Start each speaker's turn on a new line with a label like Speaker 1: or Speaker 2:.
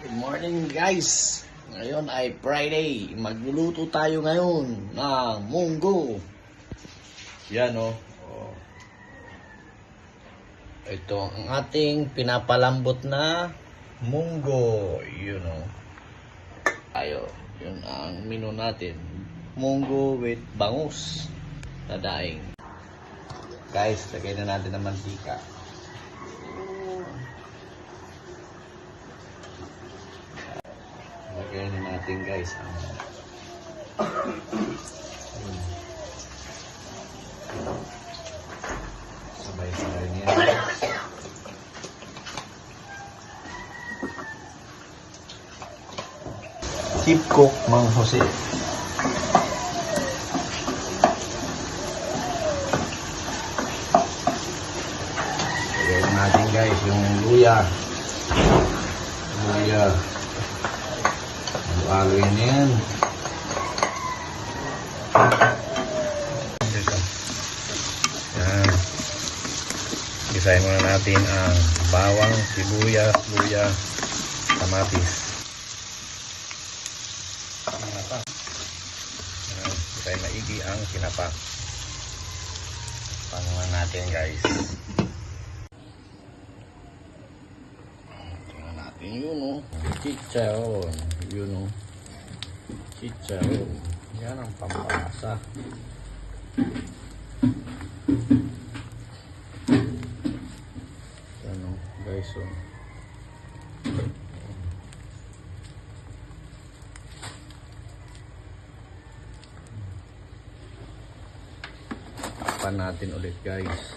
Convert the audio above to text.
Speaker 1: Good morning guys. Ngayon ay Friday. Magluluto tayo ngayon ng munggo. Yan o. Oh. Ito ang ating pinapalambot na munggo. Yun o. Tayo. Yun ang menu natin. Munggo with bangus na daing. Guys, lagay na natin ng mantika. Lagyan na natin guys sabay-sabay niya. Chief Cook Mang Jose. Lagyan natin guys yung luya. Haluin yan. Yan. Gisahin muna natin ang bawang, sibuyas, luya, kamatis. Sinapa. Yan. Gisahin maigi ang sinapa. Pangunan natin guys. Tingnan natin yun o. Chicharon. Yun o. Chicharon. Yan ang pampalasa. Yan o guys o. Takpan natin ulit guys.